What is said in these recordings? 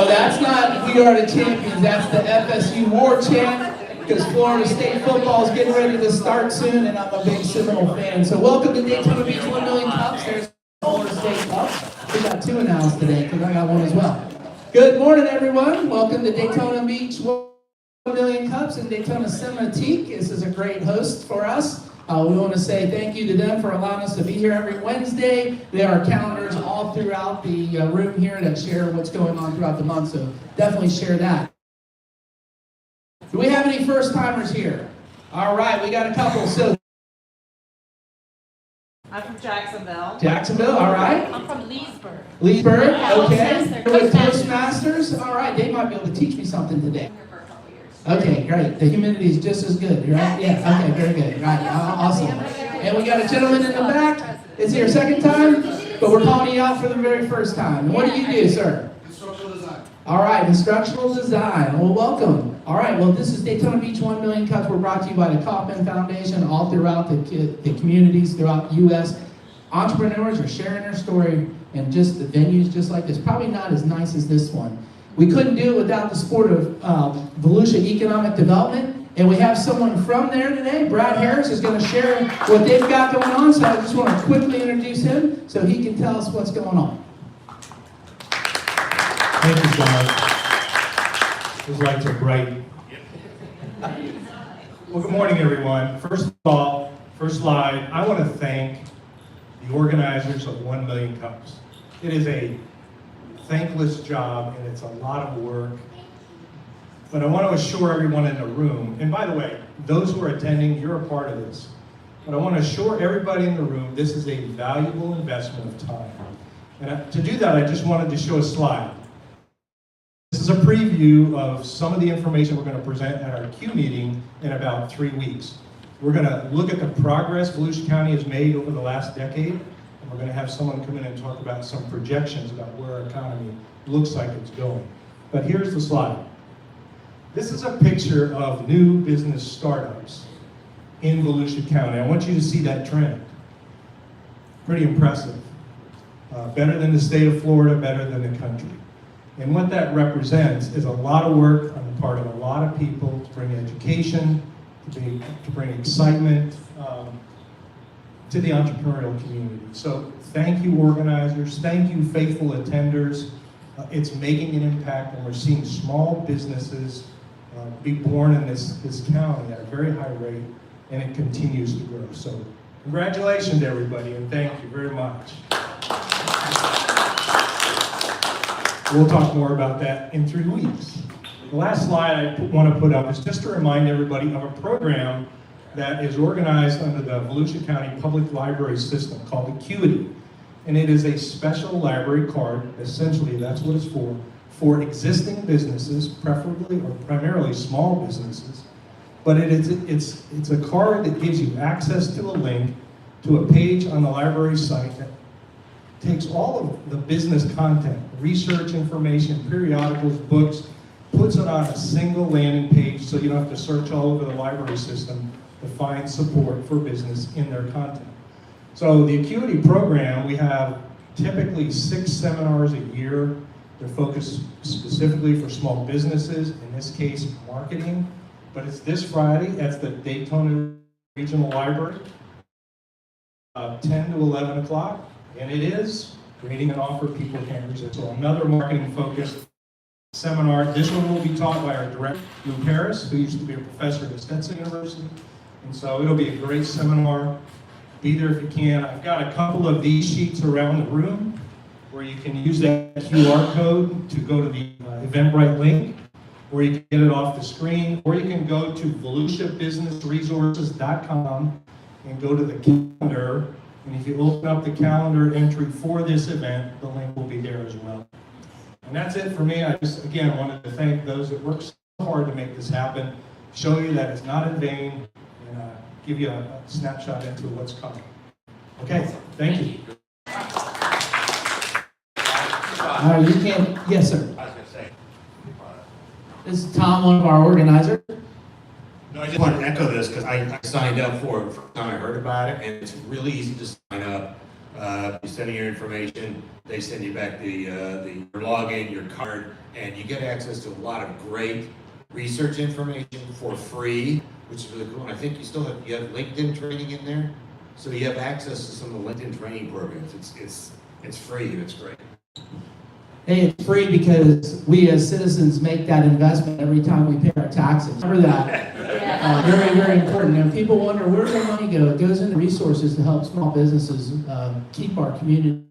No, that's not We Are the Champions. That's the FSU War Chant, because Florida State football is getting ready to start soon, and I'm a big Seminole fan. So welcome to Daytona Beach 1 Million Cups. There's Florida State Cups. We got two announced today, because I got one as well. Good morning, everyone. Welcome to Daytona Beach 1 Million Cups and Daytona Cinematique. This is a great host for us. We want to say thank you to them for allowing us to be here every Wednesday. There are calendars all throughout the room here that share what's going on throughout the month, so definitely share that. Do we have any first-timers here? All right, we got a couple. So, I'm from Jacksonville. Jacksonville, all right. I'm from Leesburg. Leesburg, okay. Toastmasters. With Toastmasters, all right. They might be able to teach me something today. Here for a couple years. Okay, great. The humidity is just as good, right? Yeah, okay, very good. Right, awesome. And we got a gentleman in the back. Is he your second time? But we're calling you out for the very first time. What do you do, sir? Instructional design. All right, instructional design. Well, welcome. All right, well, this is Daytona Beach 1 Million Cups. We're brought to you by the Kauffman Foundation, all throughout the communities throughout the U.S. Entrepreneurs are sharing their story, and just the venues just like this. Probably not as nice as this one. We couldn't do it without the support of Volusia Economic Development, and we have someone from there today. Brad Harris is going to share what they've got going on, so I just want to quickly introduce him so he can tell us what's going on. Thank you, John. It's like to bright. Well, good morning, everyone. First of all, first slide, I want to thank the organizers of 1 Million Cups. It is a thankless job, and it's a lot of work. But I want to assure everyone in the room, and by the way, those who are attending, you're a part of this. But I want to assure everybody in the room this is a valuable investment of time. And to do that, I just wanted to show a slide. This is a preview of some of the information we're going to present at our Q meeting in about 3 weeks. We're going to look at the progress Volusia County has made over the last decade, and we're going to have someone come in and talk about some projections about where our economy looks like it's going. But here's the slide. This is a picture of new business startups in Volusia County. I want you to see that trend. Pretty impressive. Better than the state of Florida, better than the country. And what that represents is a lot of work on the part of a lot of people to bring education, to bring excitement to the entrepreneurial community. So thank you, organizers. Thank you, faithful attenders. It's making an impact, and we're seeing small businesses be born in this county at a very high rate, and it continues to grow. So congratulations to everybody, and thank you very much. We'll talk more about that in 3 weeks. The last slide I want to put up is just to remind everybody of a program that is organized under the Volusia County Public Library System called Acuity. And it is a special library card, essentially that's what it's for existing businesses, preferably or primarily small businesses. But it's a card that gives you access to a link to a page on the library site that takes all of the business content, research information, periodicals, books, puts it on a single landing page so you don't have to search all over the library system to find support for business in their content. So the Acuity program, we have typically 6 seminars a year. They're focused specifically for small businesses, in this case, marketing. But it's this Friday at the Daytona Regional Library, 10 to 11 o'clock. And it is creating an offer people can't resist. So another marketing-focused seminar. This one will be taught by our director, Lou Harris, who used to be a professor at Stetson University. And so it'll be a great seminar. Be there if you can. I've got a couple of these sheets around the room where you can use that QR code to go to the Eventbrite link, or you can get it off the screen, or you can go to VolusiaBusinessResources.com and go to the calendar. And if you open up the calendar entry for this event, the link will be there as well. And that's it for me. I just, again, wanted to thank those that worked so hard to make this happen, show you that it's not in vain, and give you a snapshot into what's coming. Okay, thank you. You can, yes, sir. I was going to say. This is Tom, one of our organizers. No, I just wanted to echo this because I signed up for it the first time I heard about it, and it's really easy to sign up. You send in your information, they send you back your login, your card, and you get access to a lot of great research information for free, which is really cool. And I think you have LinkedIn training in there, so you have access to some of the LinkedIn training programs. It's free and it's great. Hey, it's free because we as citizens make that investment every time we pay our taxes. Remember that. Very, very important. And people wonder, where does the money go? It goes into resources to help small businesses keep our community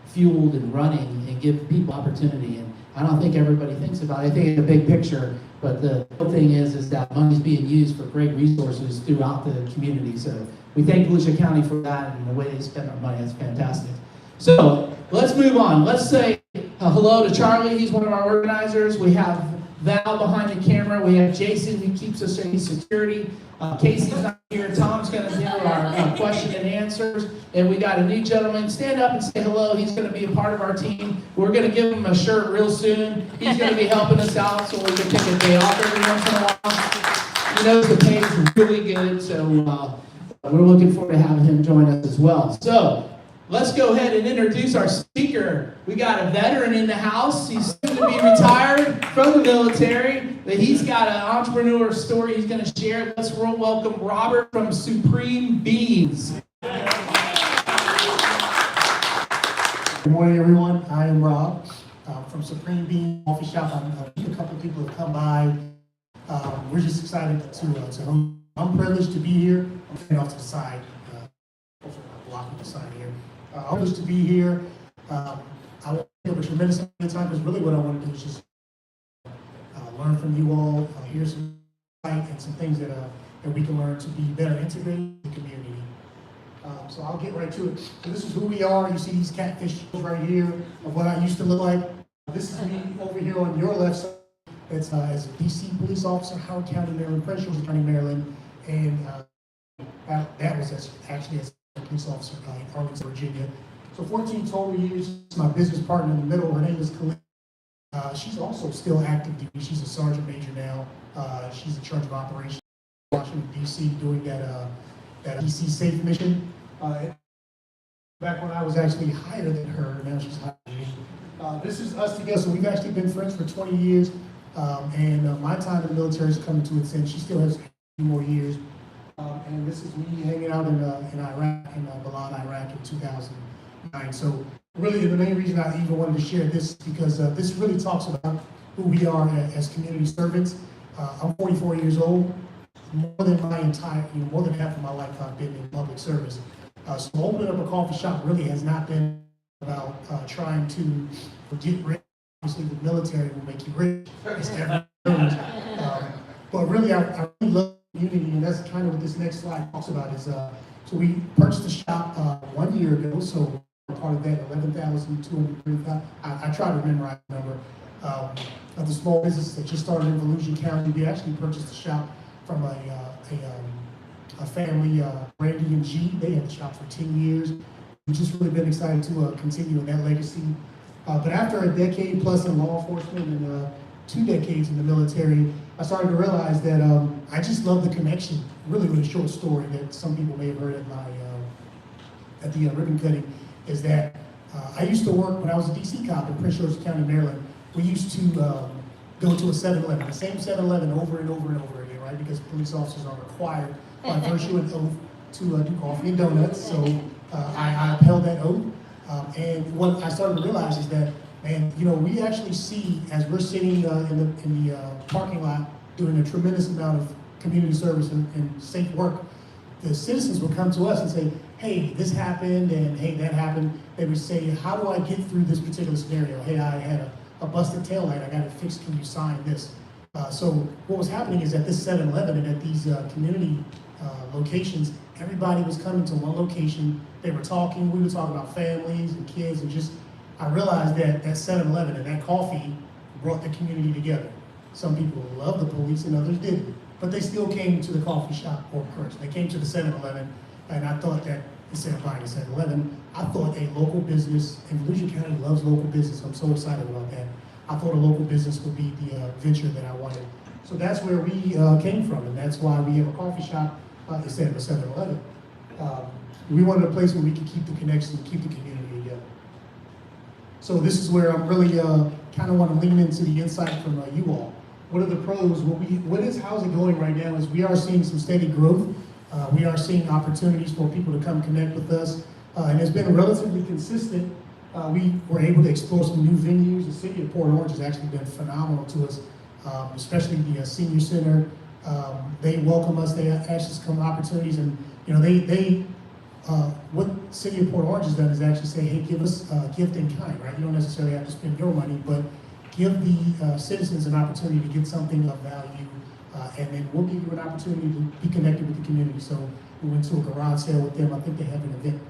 fueled and running and give people opportunity. And I don't think everybody thinks about it. I think it's a big picture, but the real thing is that money's being used for great resources throughout the community. So we thank Volusia County for that and the way they spend our money. That's fantastic. So let's move on. Let's say hello to Charlie. He's one of our organizers. We have Val behind the camera. We have Jason who keeps us in security. Casey's not here. Tom's going to do our question and answers. And we got a new gentleman. Stand up and say hello. He's going to be a part of our team. We're going to give him a shirt real soon. He's going to be helping us out so we can take a day off every once in a while. He knows the pay is really good, so we're looking forward to having him join us as well. So let's go ahead and introduce our speaker. We got a veteran in the house. He's soon to be retired from the military, but he's got an entrepreneur story he's going to share. Let's welcome Robert from Supreme Beans. Good morning, everyone. I am Rob from Supreme Beans Coffee Shop. A couple of people have come by. We're just excited to host. I'm privileged to be here. I'm standing off to the side. Blocking the side here. I'm privileged to be here. I want to have a tremendous amount of time because really what I want to do is just learn from you all, hear some insight and some things that we can learn to be better integrated in the community. So I'll get right to it. So this is who we are. You see these catfish right here of what I used to look like. This is me over here on your left side. It's as a DC police officer, Howard County, Maryland, Prince George's County, Maryland, and that was actually as a police officer in Arlington, Virginia. So 14 total years. My business partner in the middle, her name is Khalid. She's also still active duty. She's a sergeant major now. She's in charge of operations in Washington, D.C., doing that DC Safe mission. Back when I was actually higher than her, now she's higher than me. This is us together. So we've actually been friends for 20 years. And my time in the military is coming to its end. She still has a few more years. And this is me hanging out in Iraq, in Balad, Iraq in 2009. So really the main reason I even wanted to share this is because this really talks about who we are as community servants. I'm 44 years old. More than half of my life I've been in public service. So opening up a coffee shop really has not been about trying to get rich. Obviously the military will make you rich. But really I really love community, and that's kind of what this next slide talks about. Is so we purchased the shop 1 year ago, so part of that 11,235. I try to memorize the number of the small business that just started in Volusia County. We actually purchased the shop from a family, Randy and G. They had the shop for 10 years. We've just really been excited to continue in that legacy. But after a decade plus in law enforcement and 2 decades in the military, I started to realize that I just love the connection. Really, really short story that some people may have heard at the ribbon cutting is that I used to work when I was a DC cop in Prince George's County, Maryland. We used to go to a 7-Eleven, the same 7-Eleven over and over and over again, right? Because police officers are required by virtue and oath to do coffee and donuts. So I upheld that oath. And what I started to realize is that, man, you know, we actually see, as we're sitting in the parking lot doing a tremendous amount of community service and safe work, the citizens will come to us and say, hey, this happened, and hey, that happened. They would say, how do I get through this particular scenario? Hey, I had a busted taillight, I got it fixed, can you sign this? So what was happening is at this 7-Eleven and at these community locations, everybody was coming to one location. They were talking, we were talking about families and kids, and just, I realized that 7-Eleven and that coffee brought the community together. Some people loved the police and others didn't, but they still came to the coffee shop or purchase. They came to the 7-Eleven, and I thought that instead of buying a 7-Eleven, I thought a local business, and Volusia County loves local business, I'm so excited about that. I thought a local business would be the venture that I wanted. So that's where we came from, and that's why we have a coffee shop instead of a 7-Eleven. We wanted a place where we could keep the connection and keep the community together. So this is where I'm really kind of want to lean into the insight from you all. What are the pros? How's it going right now is we are seeing some steady growth. We are seeing opportunities for people to come connect with us. And it's been relatively consistent. We were able to explore some new venues. The city of Port Orange has actually been phenomenal to us, especially the senior center. They welcome us. They ask us to come opportunities, and what City of Port Orange has done is actually say, hey, give us a gift in kind, right? You don't necessarily have to spend your money, but give the citizens an opportunity to get something of value, and then we'll give you an opportunity to be connected with the community. So we went to a garage sale with them. I think they have an event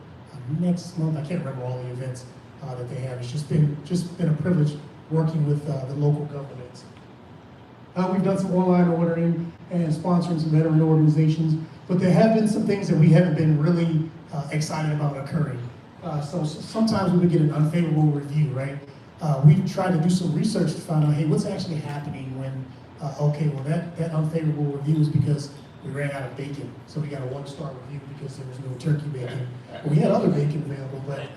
next month. I can't remember all the events that they have. It's just been a privilege working with the local governments. We've done some online ordering and sponsoring some veteran organizations, but there have been some things that we haven't been really excited about occurring. So sometimes we would get an unfavorable review, right? We've tried to do some research to find out, hey, what's actually happening when, okay, well that unfavorable review is because we ran out of bacon. So we got a 1-star review because there was no turkey bacon. Well, we had other bacon available, but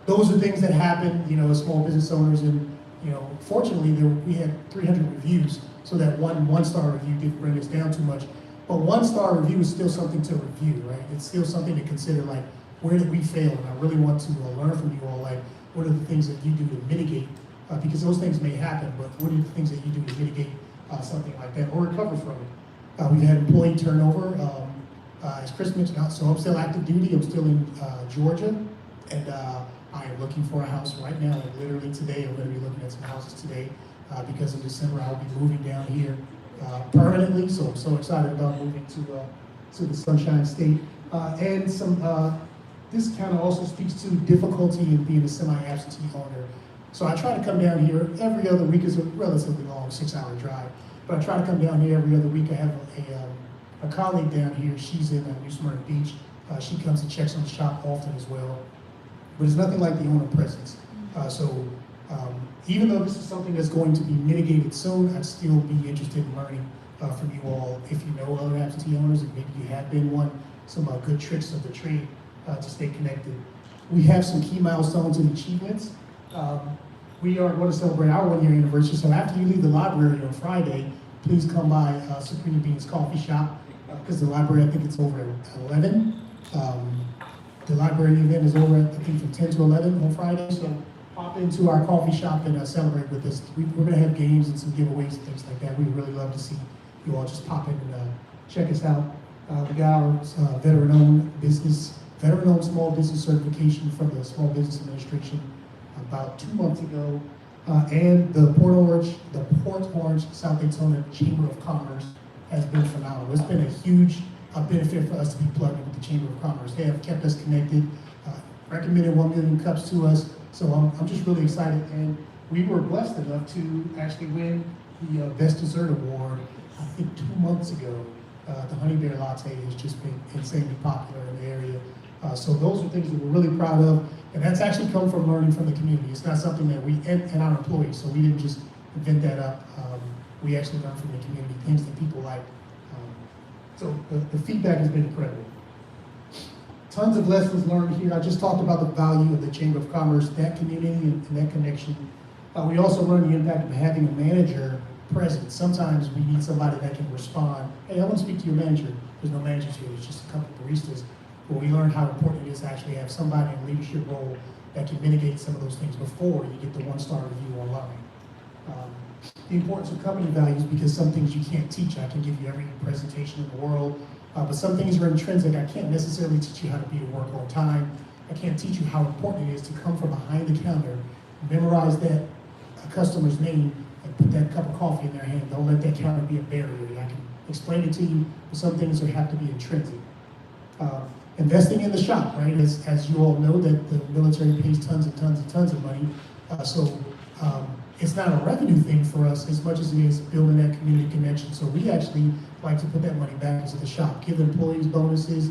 those are things that happen, as small business owners. And, fortunately, we had 300 reviews, so that one-star review didn't bring us down too much. But 1-star review is still something to review, right? It's still something to consider, like, where did we fail? And I really want to learn from you all, like, what are the things that you do to mitigate? Because those things may happen, but what are the things that you do to mitigate something like that or recover from it? We've had employee turnover. As Chris mentioned, so I'm still active duty. I'm still in Georgia, and I am looking for a house right now. Like literally today, I'm going to be looking at some houses today because in December I'll be moving down here permanently. So I'm so excited about moving to the Sunshine State. And this kind of also speaks to difficulty in being a semi-absentee owner. So I try to come down here every other week. It's a relatively long 6-hour drive, but I try to come down here every other week. I have a colleague down here. She's in New Smyrna Beach. She comes and checks on the shop often as well. But it's nothing like the owner presence. Even though this is something that's going to be mitigated soon, I'd still be interested in learning from you all. If you know other absentee owners, and maybe you have been one, some good tricks of the trade to stay connected. We have some key milestones and achievements. We are going to celebrate our 1-year anniversary, so after you leave the library on Friday, please come by Supreme Beans Coffee Shop, because the library, I think it's over at 11. The library event is over, I think, from 10 to 11 on Friday, so pop into our coffee shop and celebrate with us. We're going to have games and some giveaways and things like that. We'd really love to see you all just pop in and check us out. We got our veteran-owned small business certification from the Small Business Administration about 2 months ago. And the Port Orange South Daytona Chamber of Commerce has been phenomenal. It's been a huge benefit for us to be plugged in with the Chamber of Commerce. They have kept us connected, recommended 1 million cups to us. So I'm just really excited. And we were blessed enough to actually win the Best Dessert Award, I think 2 months ago. The Honey Bear Latte has just been insanely popular in the area. So those are things that we're really proud of. And that's actually come from learning from the community. It's not something that and our employees, so we didn't just invent that up. We actually learned from the community, things that people like. So the feedback has been incredible. Tons of lessons learned here. I just talked about the value of the Chamber of Commerce, that community and that connection. We also learned the impact of having a manager present. Sometimes we need somebody that can respond. Hey, I want to speak to your manager. There's no managers here, there's just a couple of baristas. But we learned how important it is to actually have somebody in a leadership role that can mitigate some of those things before you get the 1-star review online. The importance of company values, because some things you can't teach. I can give you every presentation in the world, but some things are intrinsic. I can't necessarily teach you how to be at work on time. I can't teach you how important it is to come from behind the counter, memorize that customer's name, and put that cup of coffee in their hand. Don't let that counter be a barrier. I can explain it to you, but some things have to be intrinsic. Investing in the shop, right? As you all know, that the military pays tons and tons and tons of money. It's not a revenue thing for us as much as it is building that community connection. So we actually like to put that money back into the shop, give employees bonuses.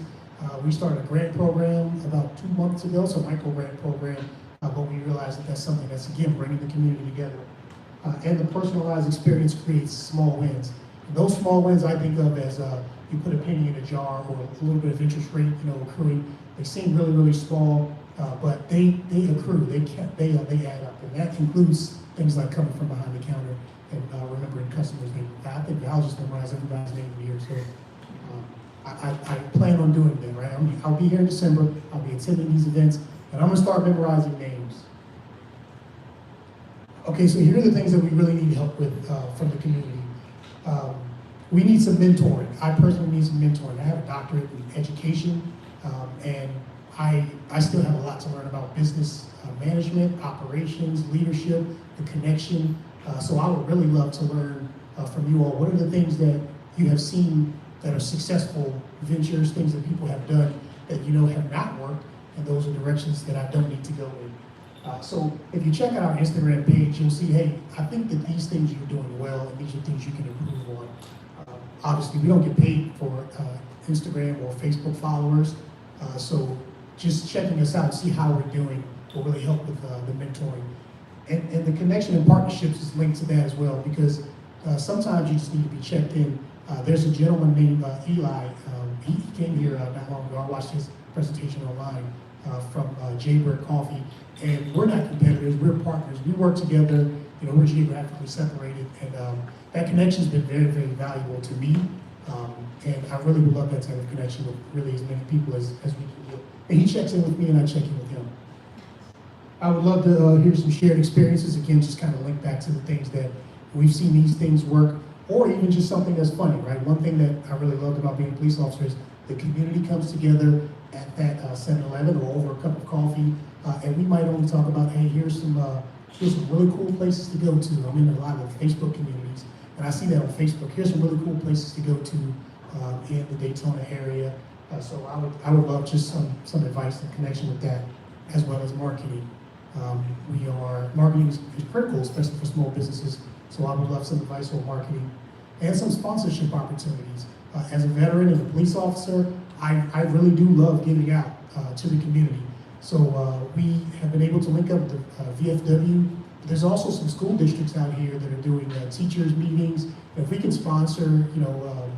We started a grant program about 2 months ago, so micro grant program, but we realized that that's something that's, again, bringing the community together. And the personalized experience creates small wins. And those small wins I think of as you put a penny in a jar or a little bit of interest rate, accruing. They seem really, really small, but they accrue, they add up. And that includes things like coming from behind the counter and remembering customers' names. I think I'll just memorize everybody's name here. So I plan on doing that, right? I'll be here in December, I'll be attending these events, and I'm gonna start memorizing names. Okay, so here are the things that we really need help with from the community. We need some mentoring. I personally need some mentoring. I have a doctorate in education, and I still have a lot to learn about business management, operations, leadership, the connection. So I would really love to learn from you all. What are the things that you have seen that are successful ventures, things that people have done that you know have not worked, and those are directions that I don't need to go in. So if you check out our Instagram page, you'll see, hey, I think that these things you're doing well, and these are things you can improve on. Obviously, we don't get paid for Instagram or Facebook followers, so just checking us out, see how we're doing will really help with the mentoring. And the connection and partnerships is linked to that as well, because sometimes you just need to be checked in. There's a gentleman named Eli. He came here not long ago. I watched his presentation online from Jaybird Coffee. And we're not competitors, we're partners. We work together, you know, we're geographically separated, and that connection's been very, very valuable to me. And I really would love that type of connection with really as many people as we can get. And he checks in with me and I check in with him. I would love to hear some shared experiences, again, just kind of link back to the things that we've seen these things work, or even just something that's funny, right? One thing that I really loved about being a police officer is the community comes together at that 7-Eleven or over a cup of coffee, and we might only talk about, hey, here's some really cool places to go to. I'm in a lot of Facebook communities, and I see that on Facebook. Here's some really cool places to go to in the Daytona area. So I would love just some advice and connection with that, as well as marketing. Marketing is critical, especially for small businesses. So I would love some advice on marketing and some sponsorship opportunities. As a veteran and a police officer, I really do love giving out to the community. So we have been able to link up with the VFW. There's also some school districts out here that are doing teachers meetings. If we can sponsor, you know,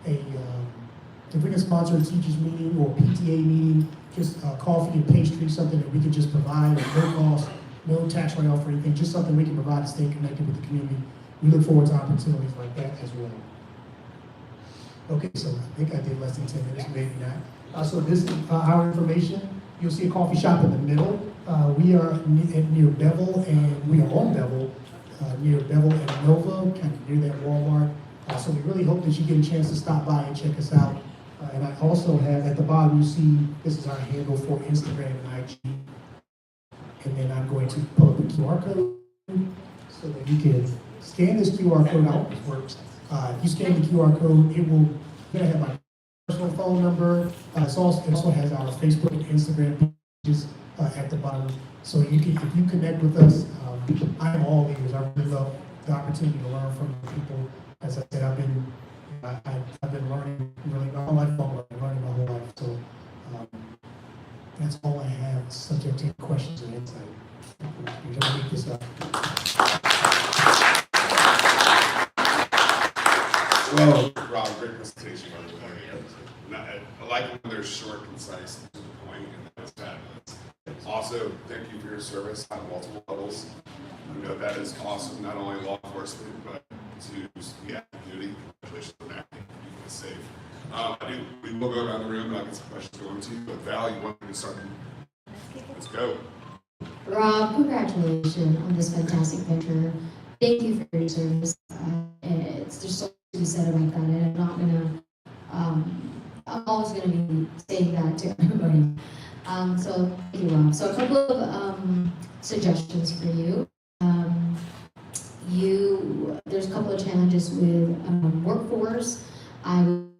if we can sponsor a teachers meeting or PTA meeting, just coffee and pastry, something that we can just provide at no cost, no tax write-off or anything, just something we can provide to stay connected with the community. We look forward to opportunities like that as well. Okay, so I think I did less than 10 minutes, maybe not. So this is our information. You'll see a coffee shop in the middle. We are near Bevel, and we are on Bevel, near Bevel and Nova, kind of near that Walmart. So we really hope that you get a chance to stop by and check us out. And I also have, at the bottom, you see, this is our handle for Instagram and IG. And then I'm going to pull up the QR code so that you can scan this QR code. I hope this works. If you scan the QR code, it will have my personal phone number. It also has our Facebook and Instagram pages at the bottom. So you can, if you connect with us, I am all ears. I really love the opportunity to learn from people. As I said, I've been learning really my whole life. Learning my whole life. So that's all I have, subject to questions and insight. You're gonna make this up. Well, Rob, great presentation, by the way. I like when they're short, concise, to the point, and that's fabulous. Also, thank you for your service on multiple levels. I know that is awesome, not only law enforcement, but to the community. Congratulations on that. Keep it safe. We will go around the room, and I'll get some questions going to you. But Val, you want to start? Let's go. Rob, congratulations on this fantastic venture. Thank you for your service. There's so much to be said about that, and I'm not gonna. I'm always gonna be saying that to everybody. So thank you, Rob. So a couple of suggestions for you. There's a couple of challenges with workforce. I would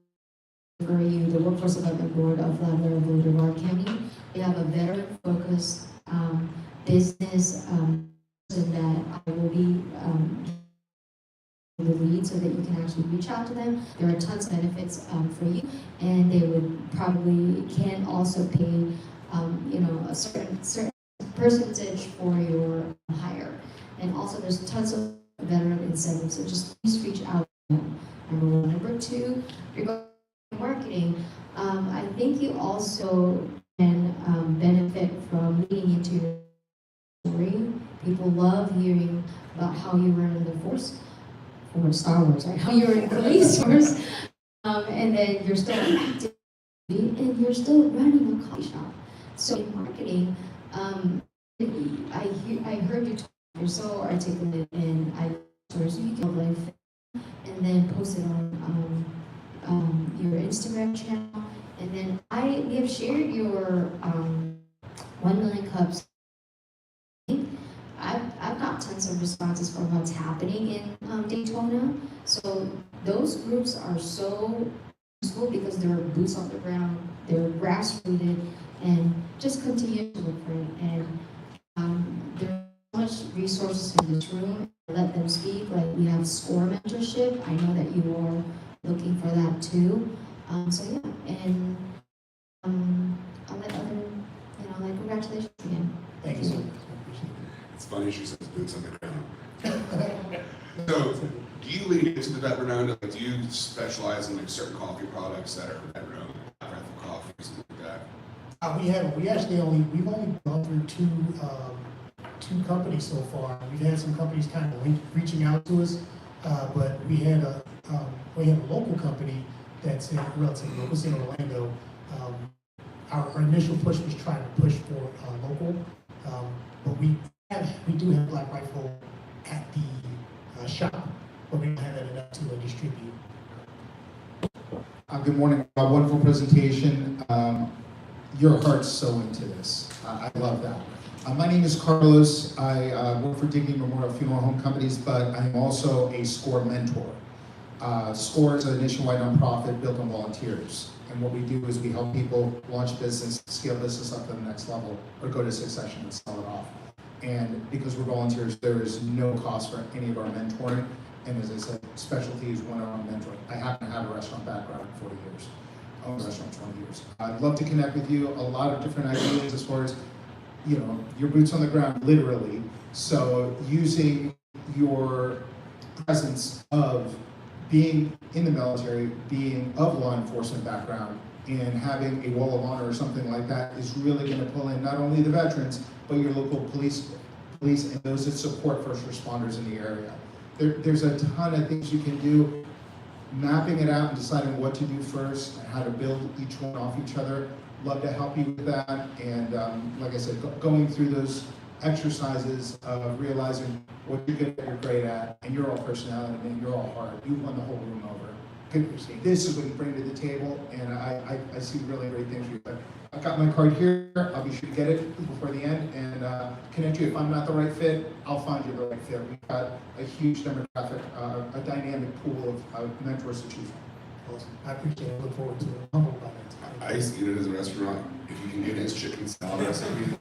refer you the Workforce Development Board of Flagler Boulevard County. They have a veteran-focused business that I will be the lead so that you can actually reach out to them. There are tons of benefits for you, and they can also pay a certain percentage for your hire. And also there's tons of veteran incentives, so just please reach out to them. Number one. Number two, regarding marketing, I think you also can benefit from leading into your story. People love hearing about how you were in the force, or Star Wars, right? How you were in the police force, and then you're still active, and you're still running a coffee shop. So in marketing, I heard you talk, you're so articulate, and I so you can live and then post it on your Instagram channel, and then we have shared your 1 million cups. I've got tons of responses from what's happening in Daytona. So those groups are so useful because they're boots on the ground, they're grassrooted, and just continue to look for it. And there's so much resources in this room. Let them speak. Like we have SCORE mentorship. I know that you are looking for that too. So yeah, and I'll let other, congratulations again. Thank you so much. I appreciate it. It's funny she says boots on the ground. So, do you lean into the vet renowned? Like, do you specialize in like certain coffee products that are vet renowned, like rifle coffee, something like that? We've only gone through two companies so far. We've had some companies kind of reaching out to us, but we have a local company that's relatively local, it's in Orlando. Our initial push was trying to push for local, but we do have Black Rifle at the shop, but we don't have that enough to distribute. Good morning, Rob. Wonderful presentation. Your heart's so into this. I love that. My name is Carlos. I work for Dignity Memorial Funeral Home Companies, but I'm also a SCORE mentor. SCORE is a nationwide nonprofit built on volunteers. And what we do is we help people launch business, scale business up to the next level, or go to Succession and sell it off. And because we're volunteers, there is no cost for any of our mentoring. And as I said, specialty is one-on-one mentoring. I happen to have a restaurant background in 40 years. I own a restaurant 20 years. I'd love to connect with you. A lot of different ideas as far as, your boots on the ground, literally. So using your presence of being in the military, being of law enforcement background, and having a wall of honor or something like that is really going to pull in not only the veterans, but your local police and those that support first responders in the area. There's a ton of things you can do. Mapping it out and deciding what to do first and how to build each one off each other. Love to help you with that. And like I said, going through those exercises of realizing what you're good at, you're great at, and you're all personality, and you're all heart. You won the whole room over. This is what you bring to the table, and I see really great things for you. But I've got my card here. I'll be sure to get it before the end and connect you. If I'm not the right fit, I'll find you the right fit. We've got a huge demographic, a dynamic pool of mentors to choose from. Awesome. I appreciate it. I look forward to it. I'm humbled by that. I used to eat it as a restaurant. If you can get his chicken salad recipe.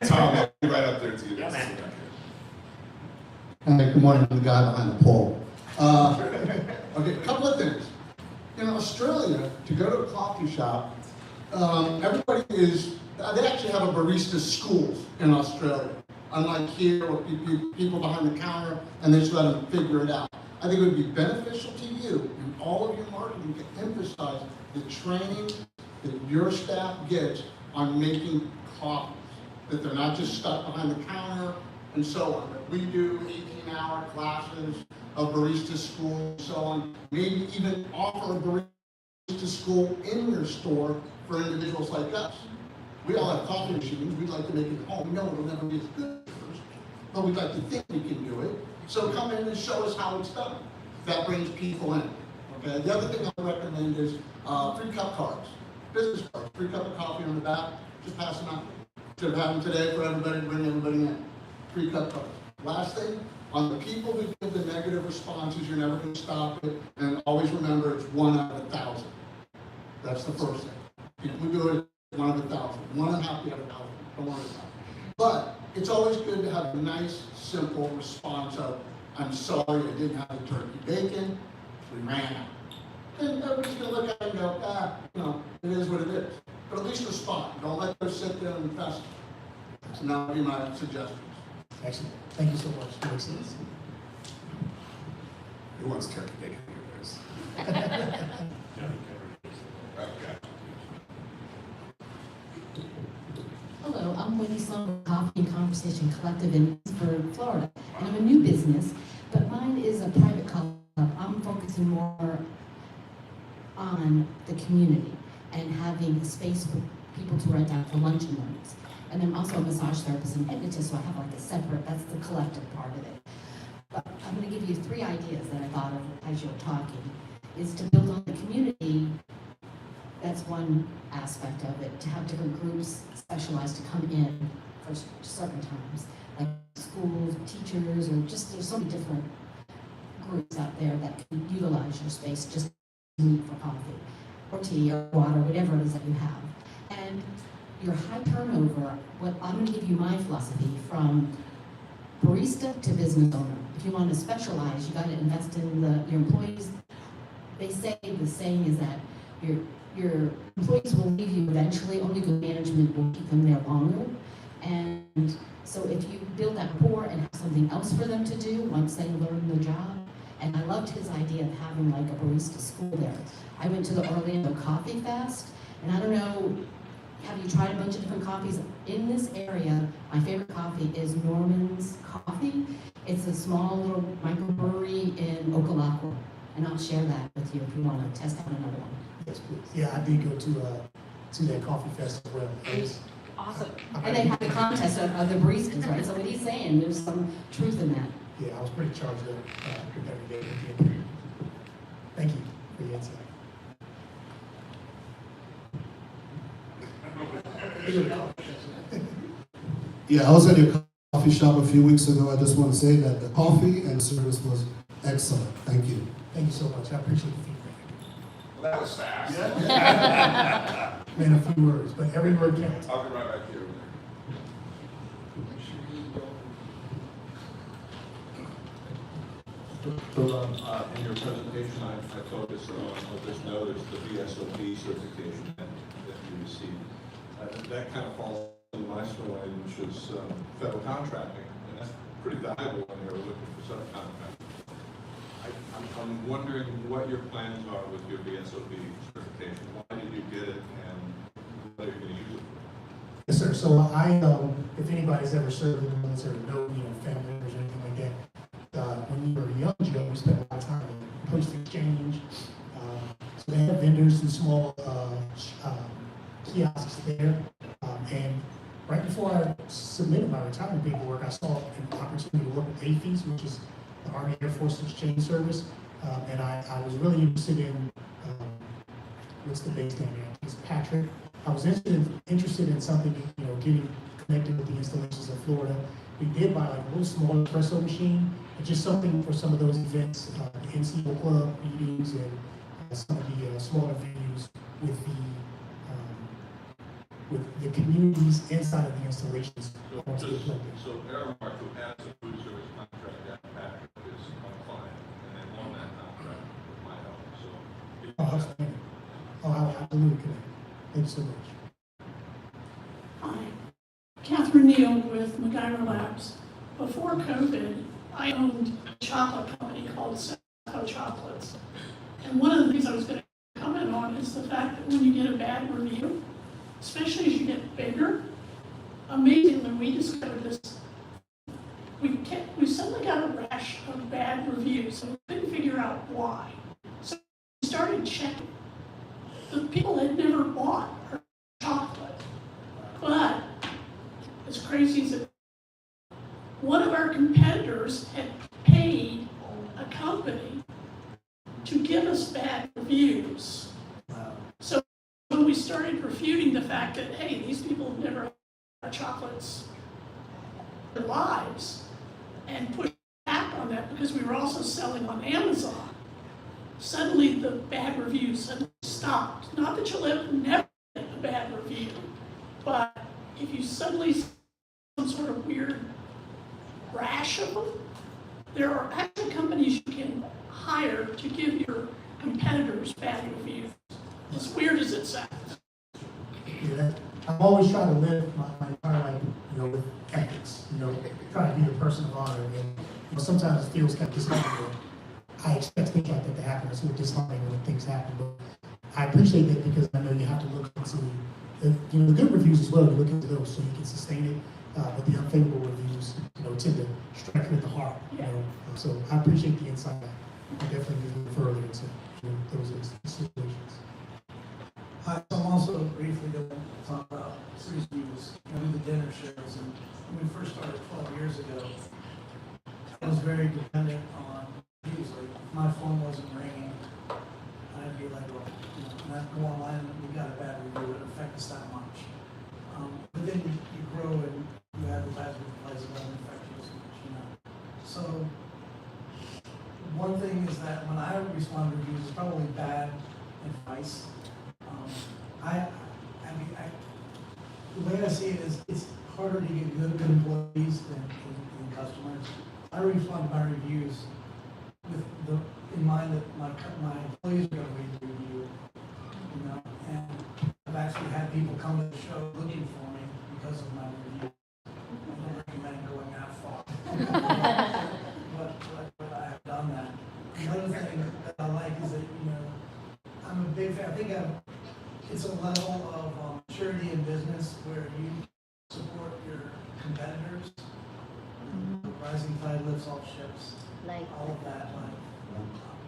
Tom, I'll be right up there to you. Hi, good morning. I'm the guy behind the pole. Okay, a couple of things. In Australia, to go to a coffee shop, everybody they actually have a barista schools in Australia. Unlike here, where people behind the counter, and they just let them figure it out. I think it would be beneficial to you and all of your marketing to emphasize the training that your staff gets on making coffees. That they're not just stuck behind the counter and so on. But we do 18-hour classes of barista school and so on. Maybe even offer a barista school in your store for individuals like us. We all have coffee machines. We'd like to make it at home. We know it'll never be as good at first, but we'd like to think we can do it. So come in and show us how it's done. That brings people in. Okay. The other thing I recommend is free cup cards, business cards, free cup of coffee on the back. Just pass them out. Should have happened today for everybody to bring everybody in. Free cup cards. Last thing, on the people who give the negative responses, you're never going to stop it. And always remember, it's 1 out of 1,000. That's the first thing. If we do it, 1 out of 1,000. 1.5 out of 1,000. Don't worry about it. But it's always good to have a nice, simple response of, I'm sorry I didn't have the turkey bacon. We ran out. And everybody's going to look at it and go, it is what it is. But at least respond. Don't let those sit there and fester. And that would be my suggestions. Excellent. Thank you so much. That makes sense. Who wants turkey bacon here, guys? Okay. I'm Wendy Sloan with Coffee and Conversation Collective in Pittsburgh, Florida. And I'm a new business, but mine is a private club. I'm focusing more on the community and having a space for people to rent out for lunch and learns. And I'm also a massage therapist and hypnotist, so I have like a separate, that's the collective part of it. But I'm gonna give you 3 ideas that I thought of as you were talking, is to build on the community. That's one aspect of it, to have different groups specialized to come in for certain times, like schools, teachers, or just, there's so many different groups out there that can utilize your space just to meet for coffee, or tea, or water, whatever it is that you have. And your high turnover, what I'm gonna give you my philosophy from barista to business owner. If you want to specialize, you gotta invest in your employees. They say the saying is that your employees will leave you eventually, only good management will keep them there longer. And so if you build that rapport and have something else for them to do once they learn the job, and I loved his idea of having like a barista school there. I went to the Orlando Coffee Fest, and I don't know, have you tried a bunch of different coffees? In this area, my favorite coffee is Norman's Coffee. It's a small little microbrewery in Ocalaqua, and I'll share that with you if you want to test out another one. Yes, please. Yeah, I did go to that coffee fest as well. It was- Awesome. And they had a contest of the baristas, right? So what he's saying, there's some truth in that. Yeah, I was pretty charged up with every day. at the end. Thank you for the insight. Yeah, I was at your coffee shop a few weeks ago. I just want to say that the coffee and service was excellent. Thank you. Thank you so much. I appreciate the feedback. Well, that was fast. Man, a few words, but every word counts. I'll be right back here. So, in your presentation, I focused on, I'll just notice the VSOP certification that you received. That kind of falls in my swing, which is federal contracting, and that's pretty valuable when you're looking for subcontracting. I'm wondering what your plans are with your VSOP certification. Why did you get it, and what are you going to use it for? Yes, sir. So I, if anybody's ever served in the military, know, family members or anything like that, when you were young, Joe, we spent a lot of time in post exchange. So they have vendors and small kiosks there. And right before I submitted my retirement paperwork, I saw an opportunity to work with AFES, which is the Army Air Force Exchange Service. And I was really interested in, what's the base name there? It's Patrick. I was interested in something, getting connected with the installations in Florida. We did buy like a little small espresso machine, just something for some of those events, the NCO club meetings and some of the smaller venues with the communities inside of the installations. So Aramark, who has a food service contract at Patrick, is my client, and they won that contract with my help, so. Oh, outstanding. Oh, I absolutely connect. Thank you so much. Hi, Catherine Neal with MacGyver Labs. Before COVID, I owned a chocolate company called Sacco Chocolates. And one of the things I was going to comment on is the fact that when you get a bad review, especially as you get bigger, amazingly, we discovered this. We suddenly got a rash of bad reviews, and we couldn't figure out why. So we started checking. The people had never bought our chocolate, but as crazy as it, one of our competitors had paid a company to give us bad reviews. So when we started refuting the fact that, hey, these people have never had our chocolates in their lives, and pushed back on that because we were also selling on Amazon, suddenly the bad reviews suddenly stopped. Not that you'll never get a bad review, but if you suddenly see some sort of weird rash of them, there are actually companies you can hire to give your competitors bad reviews. As weird as it sounds. Yeah, I'm always trying to live my entire life, with ethics, trying to be the person of honor. And sometimes it feels kind of disheartening. I expect things like that to happen. It's a little disheartening when things happen. But I appreciate that because I know you have to look into the good reviews as well, you look into those so you can sustain it. But the unfavorable reviews, tend to strike you at the heart, So I appreciate the insight. I definitely need to look further into those situations. Hi, so I'm also briefly going to talk about Sue's views, the dinner shows. And when we first started 12 years ago, I was very dependent on views. Like, if my phone wasn't ringing, I'd be like, well, not go online and we got a bad review, it affect us that much. But then you grow and you advertise with places that don't affect you as much, So one thing is that when I respond to reviews, it's probably bad advice. The way I see it is, it's harder to get good employees than customers. I respond to my reviews with in mind that my employees are going to read the review, and I've actually had people come to the show looking for me because of my review. I don't recommend going that far. but I have done that. Another thing that I like is that, I'm a big fan. I think it's a level of maturity in business where you support your competitors. The rising tide lifts all ships. All of that.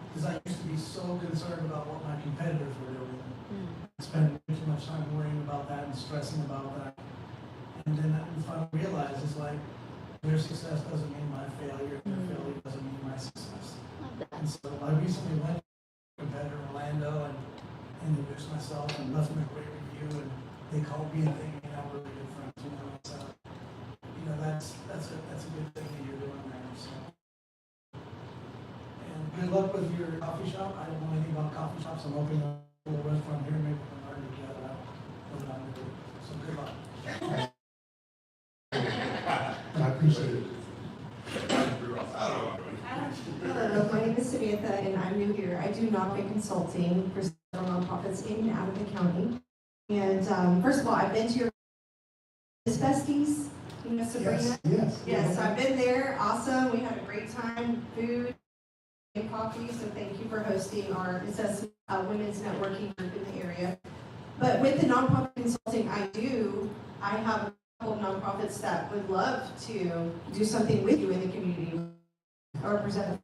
Because I used to be so concerned about what my competitors were doing. I spent way too much time worrying about that and stressing about that. And then I finally realized it's like their success doesn't mean my failure. Their failure doesn't mean my success. And so I recently went to a competitor, Orlando, and introduced myself and left them a great review, and they called me and they made out really good friends. So that's a good thing that you're doing there. So, and good luck with your coffee shop. I don't know anything about coffee shops. I'm opening a little restaurant here. Maybe we can learn together what I'm going to do. So good luck. I appreciate it. Hello, my name is Samantha, and I'm new here. I do nonprofit consulting for several nonprofits in and out of the county. And first of all, I've been to your Besties, Sabrina. Yes, I've been there. Awesome. We had a great time. Food and coffee. So thank you for hosting our women's networking group in the area. But with the nonprofit consulting I have a couple of nonprofits that would love to do something with you in the community. I represent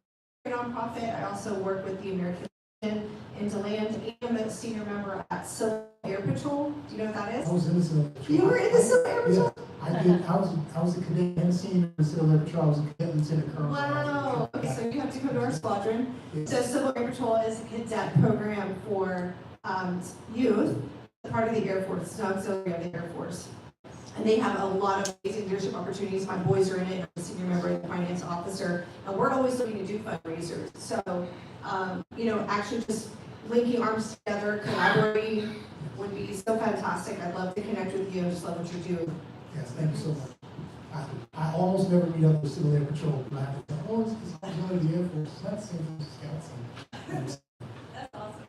a nonprofit. I also work with the American Legion in DeLand. I'm a senior member at Civil Air Patrol. Do you know what that is? I was in the Civil Air Patrol. You were in the Civil Air Patrol? Yeah, I did. I was a cadet and a senior in the Civil Air Patrol. I was a cadet lieutenant colonel. Wow. Okay, so you have to come to our squadron. So Civil Air Patrol is a cadet program for youth, part of the Air Force. It's not auxiliary of the Air Force. And they have a lot of amazing leadership opportunities. My boys are in it. I'm a senior member and finance officer. And we're always looking to do fundraisers. So, actually just linking arms together, collaborating would be so fantastic. I'd love to connect with you and just love what you're doing. Yes, thank you so much. I almost never meet up with Civil Air Patrol. But I have to say, it's auxiliary of the Air Force. It's not the same as Scouts. That's awesome.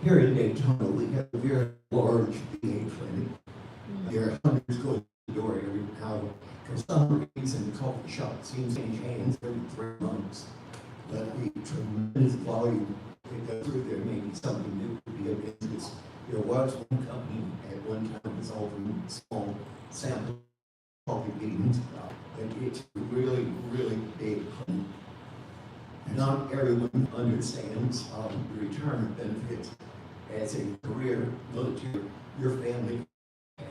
Here in Daytona, we have a very large VA clinic. There are hundreds going to the door every hour. For some reason, the coffee shop seems to change hands every 3 months. But the tremendous volume that goes through there may be something new to be of interest. There was one company at one time was offering small sample coffee beans, but it's really, really big. Not everyone understands the retirement benefits. As a career military, your family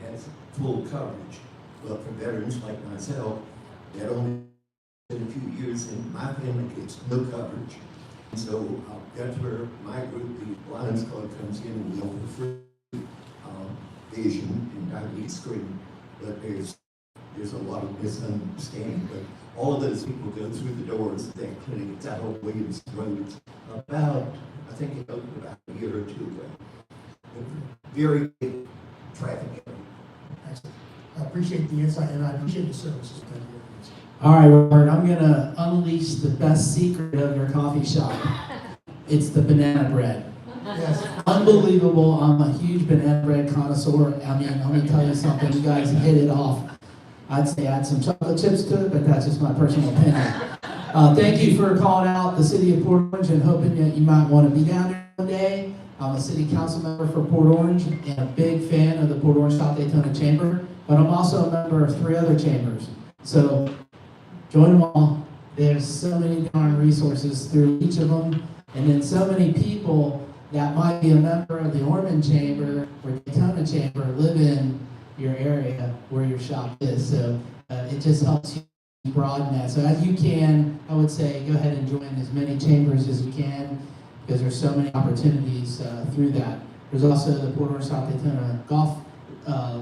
has full coverage. But for veterans like myself, that only been a few years in my family gets no coverage. And so that's where my group, the Lions Club, comes in, and we offer free vision and diabetes screening. But there's a lot of misunderstanding. But all of those people go through the doors of that clinic. It's out on Williams Road. I think it opened about a year or two ago. Very big traffic. Excellent. I appreciate the insight, and I appreciate the services. Thank you. All right, Robert, I'm going to unleash the best secret of your coffee shop. It's the banana bread. Yes. Unbelievable. I'm a huge banana bread connoisseur. I mean, let me tell you something. You guys hit it off. I'd say add some chocolate chips to it, but that's just my personal opinion. Thank you for calling out the city of Port Orange and hoping that you might want to be down there Day. I'm a city council member for Port Orange and a big fan of the Port Orange South Daytona Chamber, but I'm also a member of 3 other chambers. So join them all. There's so many darn resources through each of them, and then so many people that might be a member of the Ormond Chamber or Daytona Chamber live in your area where your shop is. So it just helps you broaden that. So as you can, I would say go ahead and join as many chambers as you can, because there's so many opportunities through that. There's also the Port Orange South Daytona golf,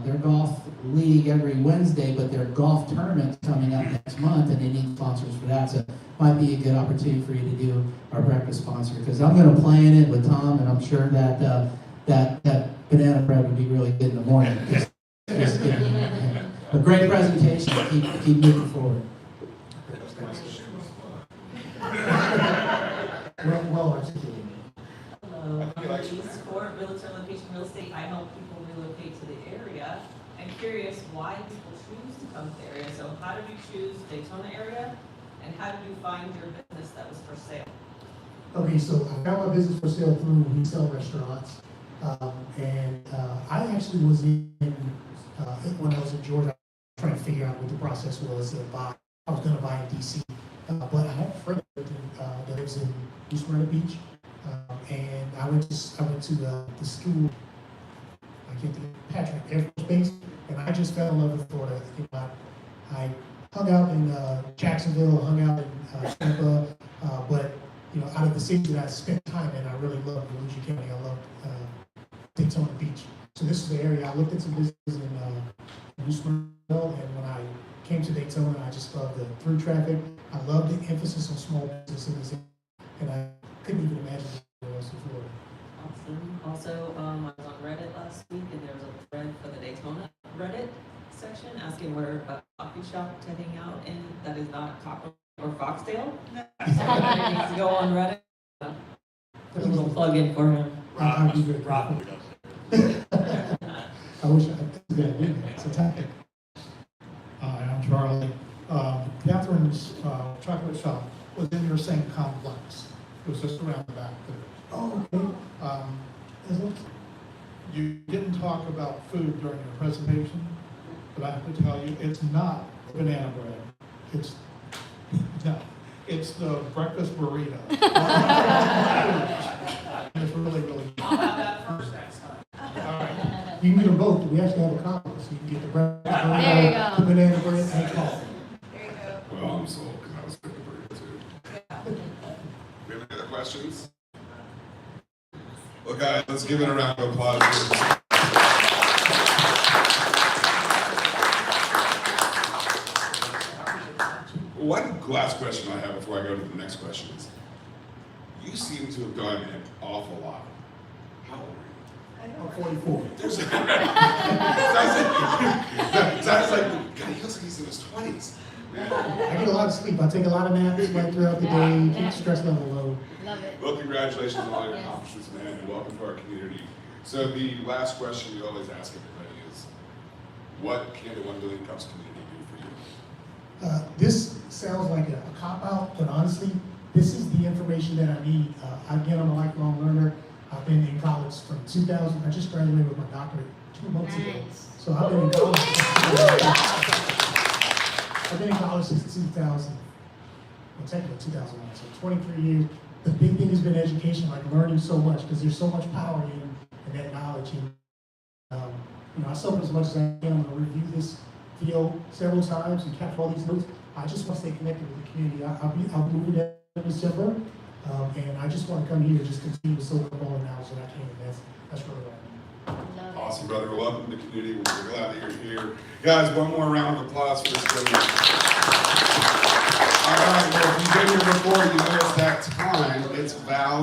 their golf league every Wednesday, but their golf tournament's coming up next month, and they need sponsors for that. So it might be a good opportunity for you to do our breakfast sponsor, because I'm going to plan it with Tom, and I'm sure that that banana bread would be really good in the morning. Just kidding. A great presentation. Keep moving forward. Well articulated. Hello, I'm Elise Ford, Realtor Location Real Estate. I help people relocate to the area. I'm curious why people choose to come to the area. So how did you choose Daytona area? And how did you find your business that was for sale? Okay, so I found my business for sale through Resell Restaurants. I actually was when I was in Georgia, trying to figure out what the process was to buy. I was going to buy in DC, but I had a friend that lives in New Smyrna Beach, and I went to the school. I can't think of Patrick Air Force Base, and I just fell in love with Florida. I hung out in Jacksonville, hung out in Tampa, but out of the cities that I spent time in, I really loved Volusia County. I loved Daytona Beach. So this is the area. I looked at some businesses in New Smyrna, and when I came to Daytona, I just loved the through traffic. I loved the emphasis on small businesses, and I couldn't even imagine what else in Florida. Awesome. Also, I was on Reddit last week, and there was a thread for the Daytona Reddit section asking where a coffee shop to hang out in that is not Copper or Foxdale. Somebody needs to go on Reddit. Put a little plug in for him. Rob I wish I could do that. It's a tactic. Hi, I'm Charlie. Catherine's chocolate shop was in your same complex. It was just around the back there. Oh, okay. You didn't talk about food during your presentation, but I have to tell you, it's not banana bread. It's the breakfast burrito. And it's really, really good. I'll have that first next time. All right. You can get them both. We actually have a complex. You can get the breakfast, There you go. the banana bread, and coffee. There you go. Well, I'm sold because I was thinking burrito too. We have any other questions? Well, guys, let's give it a round of applause. One last question I have before I go to the next question is, you seem to have done an awful lot. How old are you? I'm 44. Sounds like, God, he looks like he's in his 20s. I get a lot of sleep. I take a lot of naps right throughout the day, keep the stress level low. Love it. Well, congratulations on all your accomplishments, man, and welcome to our community. So the last question we always ask everybody is, what can the 1 Billion Cups community do for you? This sounds like a cop-out, but honestly, this is the information that I need. Again, I'm a lifelong learner. I've been in college from 2000. I just graduated with my doctorate 2 months ago. So I've been in college. I've been in college since 2000. Well, technically 2001, so 23 years. The big thing has been education, like learning so much, because there's so much power in that knowledge. And I soak as much as I can. I'm going to review this video several times and capture all these notes. I just want to stay connected with the community. I'll be moving there in December, and I just want to come here and just continue to soak up all the knowledge that I can. And that's really what I need. Awesome, brother. Welcome to the community. We're glad that you're here. Guys, one more round of applause for this community.